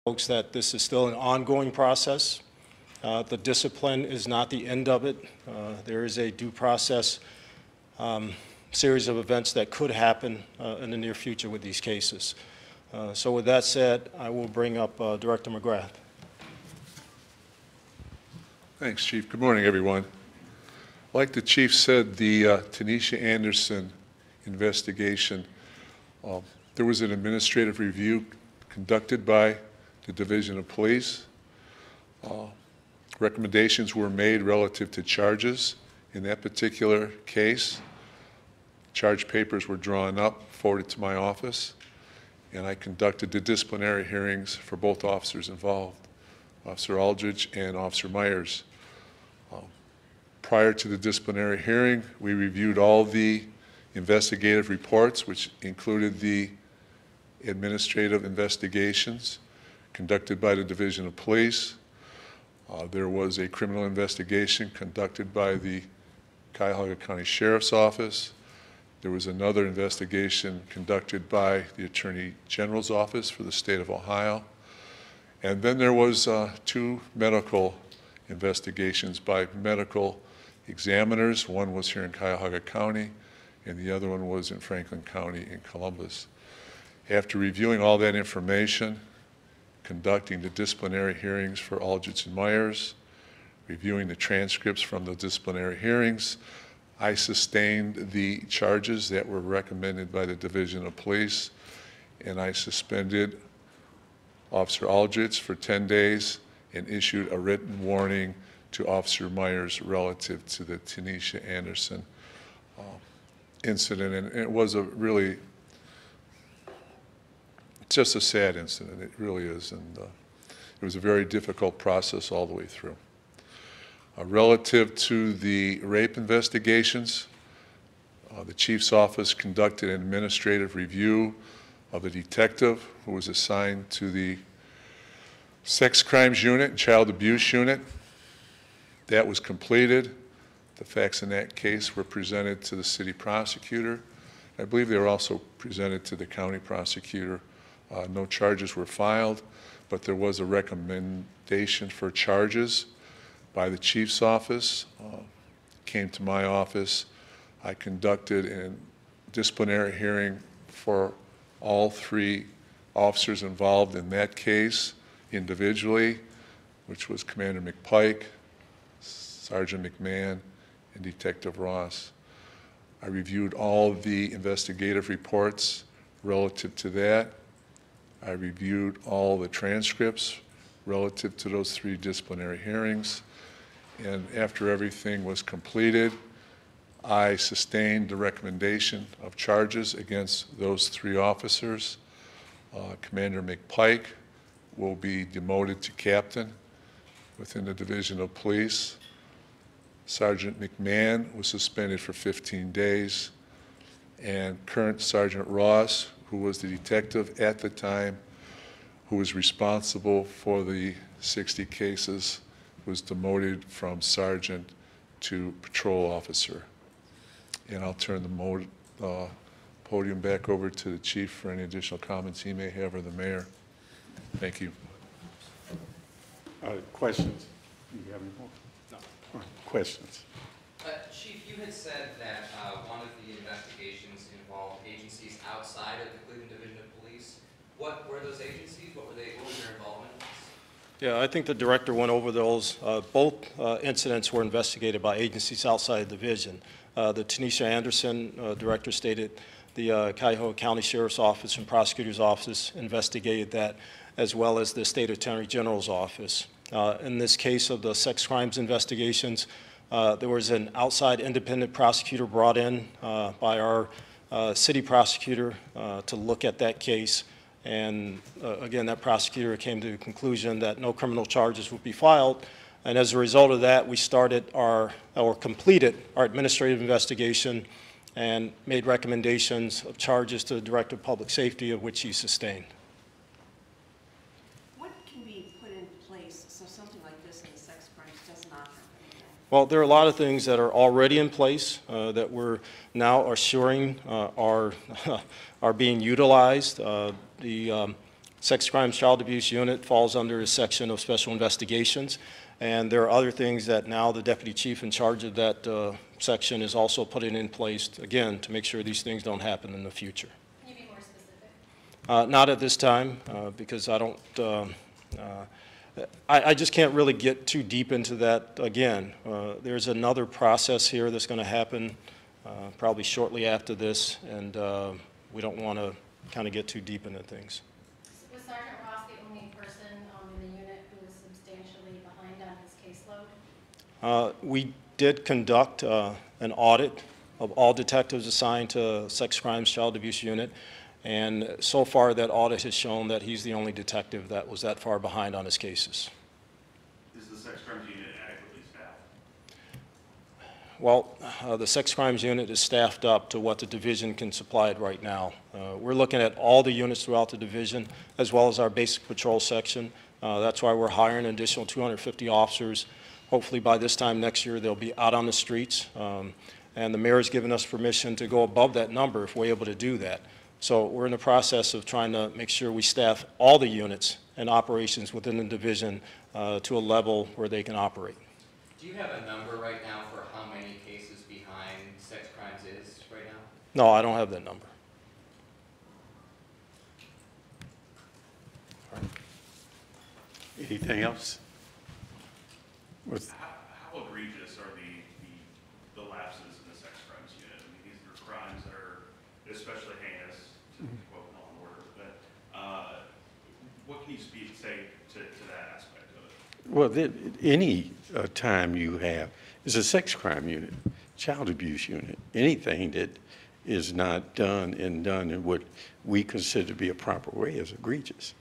folks that this is still an ongoing process. The discipline is not the end of it. There is a due process series of events that could happen in the near future with these cases. So with that said, I will bring up Director McGrath. Thanks, Chief. Good morning, everyone. Like the Chief said, the Tanisha Anderson investigation, there was an administrative review conducted by the Division of Police. Recommendations were made relative to charges in that particular case. Charge papers were drawn up, forwarded to my office, and I conducted the disciplinary hearings for both officers involved, Officer Aldridge and Officer Myers. Prior to the disciplinary hearing, we reviewed all the investigative reports, which included the administrative investigations conducted by the Division of Police. There was a criminal investigation conducted by the Cuyahoga County Sheriff's Office. There was another investigation conducted by the Attorney General's Office for the state of Ohio. And then there was 2 medical investigations by medical examiners. One was here in Cuyahoga County, and the other one was in Franklin County in Columbus. After reviewing all that information, conducting the disciplinary hearings for Aldridge and Myers, reviewing the transcripts from the disciplinary hearings, I sustained the charges that were recommended by the Division of Police, and I suspended Officer Aldridge for 10 days and issued a written warning to Officer Myers relative to the Tanisha Anderson incident. And it was a really, just a sad incident, it really is, and it was a very difficult process all the way through. Relative to the rape investigations, the Chief's office conducted an administrative review of a detective who was assigned to the Sex Crimes Unit and Child Abuse Unit. That was completed. The facts in that case were presented to the city prosecutor. I believe they were also presented to the county prosecutor. No charges were filed, but there was a recommendation for charges by the Chief's office. Came to my office. I conducted a disciplinary hearing for all 3 officers involved in that case individually, which was Commander McPike, Sergeant McMahon, and Detective Ross. I reviewed all the investigative reports relative to that. I reviewed all the transcripts relative to those 3 disciplinary hearings. And after everything was completed, I sustained the recommendation of charges against those 3 officers. Commander McPike will be demoted to captain within the Division of Police. Sergeant McMahon was suspended for 15 days. And current Sergeant Ross, who was the detective at the time, who was responsible for the 60 cases, was demoted from sergeant to patrol officer. And I'll turn the podium back over to the Chief for any additional comments he may have, or the Mayor. Thank you. Questions? Do you have any more? No. Questions? Chief, you had said that one of the investigations involved agencies outside of the Cleveland Division of Police. What were those agencies? What was their involvement? Yeah, I think the director went over those. Both incidents were investigated by agencies outside the division. The Tanisha Anderson director stated the Cuyahoga County Sheriff's Office and Prosecutor's Office investigated that, as well as the State Attorney General's Office. In this case of the sex crimes investigations, there was an outside independent prosecutor brought in by our city prosecutor to look at that case. And again, that prosecutor came to the conclusion that no criminal charges would be filed. And as a result of that, we started or completed our administrative investigation and made recommendations of charges to the Director of Public Safety, of which he sustained. What can be put in place so something like this in the sex crimes does not happen again? Well, there are a lot of things that are already in place that we're now assuring are being utilized. The Sex Crimes Child Abuse Unit falls under a section of Special Investigations, and there are other things that now the Deputy Chief in charge of that section is also putting in place, again, to make sure these things don't happen in the future. Can you be more specific? Not at this time, because I don't, I just can't really get too deep into that again. There's another process here that's going to happen probably shortly after this, and we don't want to kind of get too deep into things. Was Sergeant Ross the only person in the unit who was substantially behind on his caseload? We did conduct an audit of all detectives assigned to Sex Crimes Child Abuse Unit, and so far that audit has shown that he's the only detective that was that far behind on his cases. Is the sex crimes unit adequately staffed? Well, the Sex Crimes Unit is staffed up to what the division can supply it right now. We're looking at all the units throughout the division, as well as our basic patrol section. That's why we're hiring an additional 250 officers. Hopefully by this time next year, they'll be out on the streets. And the mayor's given us permission to go above that number if we're able to do that. So we're in the process of trying to make sure we staff all the units and operations within the division to a level where they can operate. Do you have a number right now for how many cases behind sex crimes is right now? No, I don't have that number. Anything else? How egregious are the lapses in the sex crimes unit? I mean, these are crimes that are especially heinous, to quote Law and Order, but what can you say to that aspect of it? Well, any time you have, it's a sex crime unit, child abuse unit, anything that is not done in what we consider to be a proper way is egregious.